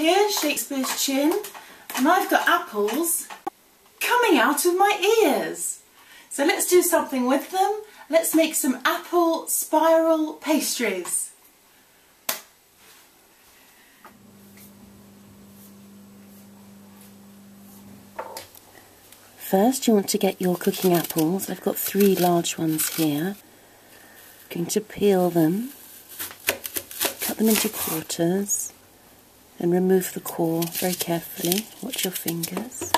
here, Shakespeareschin, and I've got apples coming out of my ears. So let's do something with them. Let's make some apple spiral pastries. First you want to get your cooking apples. I've got 3 large ones here. I'm going to peel them, cut them into quarters and remove the core very carefully. Watch your fingers.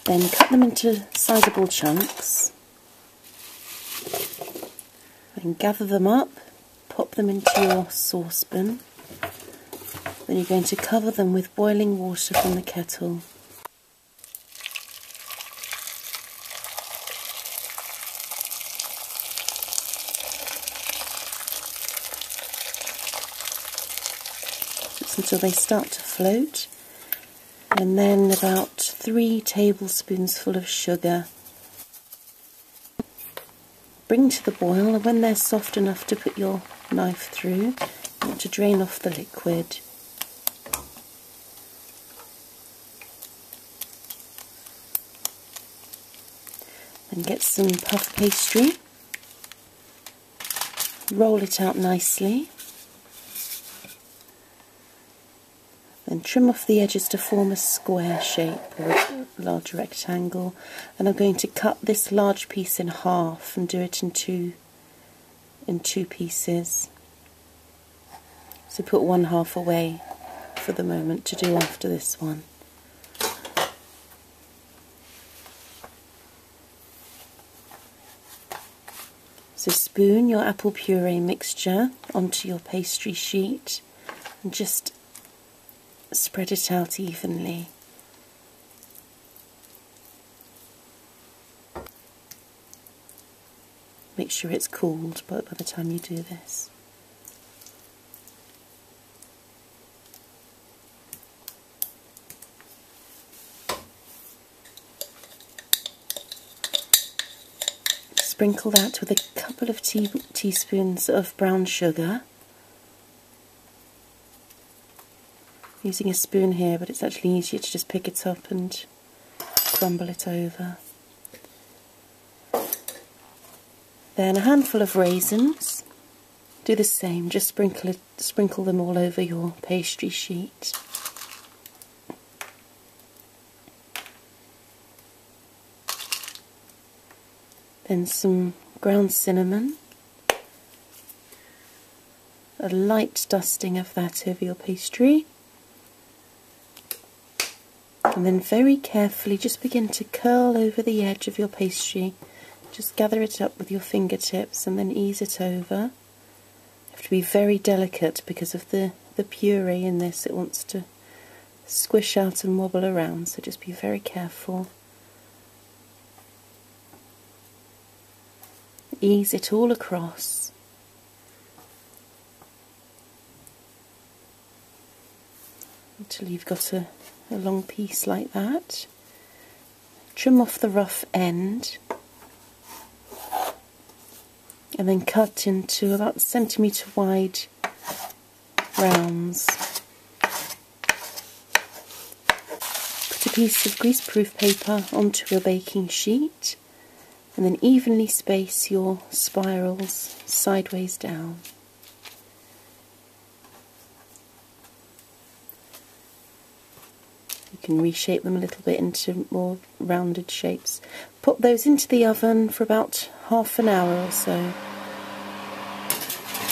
Then cut them into sizable chunks. Then gather them up, pop them into your saucepan. Then you're going to cover them with boiling water from the kettle. Just until they start to float. And then about 3 tablespoons full of sugar. Bring to the boil, and when they're soft enough to put your knife through, you want to drain off the liquid. And get some puff pastry, roll it out nicely, then trim off the edges to form a square shape or a large rectangle, and I'm going to cut this large piece in half and do it in two pieces. So put one half away for the moment to do after this one. So spoon your apple puree mixture onto your pastry sheet and just spread it out evenly. Make sure it's cooled by the time you do this. Sprinkle that with a couple of teaspoons of brown sugar. Using a spoon here, but it's actually easier to just pick it up and crumble it over. Then a handful of raisins. Do the same, just sprinkle them all over your pastry sheet. Then some ground cinnamon, a light dusting of that over your pastry, and then very carefully just begin to curl over the edge of your pastry. Just gather it up with your fingertips and then ease it over. You have to be very delicate because of the puree in this. It wants to squish out and wobble around, so just be very careful. Ease it all across. Until you've got a long piece like that. Trim off the rough end. And then cut into about centimetre wide rounds. Put a piece of greaseproof paper onto a baking sheet. And then evenly space your spirals sideways down. You can reshape them a little bit into more rounded shapes. Put those into the oven for about half an hour or so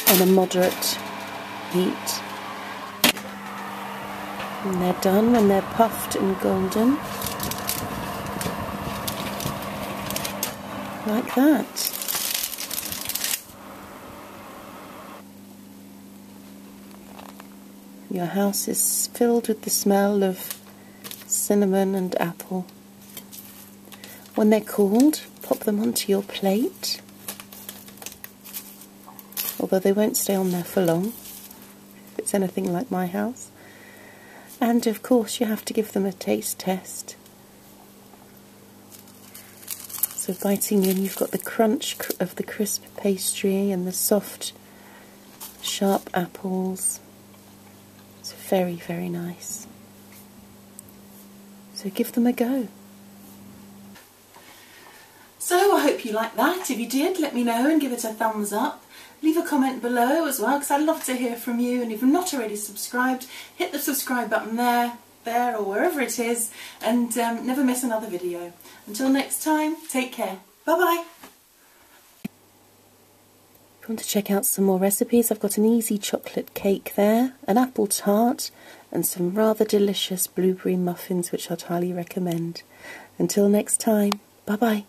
on a moderate heat. When they're done, when they're puffed and golden, like that. Your house is filled with the smell of cinnamon and apple. When they're cooled, pop them onto your plate, although they won't stay on there for long if it's anything like my house. And of course you have to give them a taste test. So biting in, you've got the crunch of the crisp pastry and the soft sharp apples. It's very, very nice. So give them a go. So I hope you liked that. If you did, let me know and give it a thumbs up. Leave a comment below as well, because I'd love to hear from you. And if you're not already subscribed, hit the subscribe button there or wherever it is, and never miss another video. Until next time, take care. Bye bye. If you want to check out some more recipes, I've got an easy chocolate cake there, an apple tart, and some rather delicious blueberry muffins, which I'd highly recommend. Until next time, bye bye.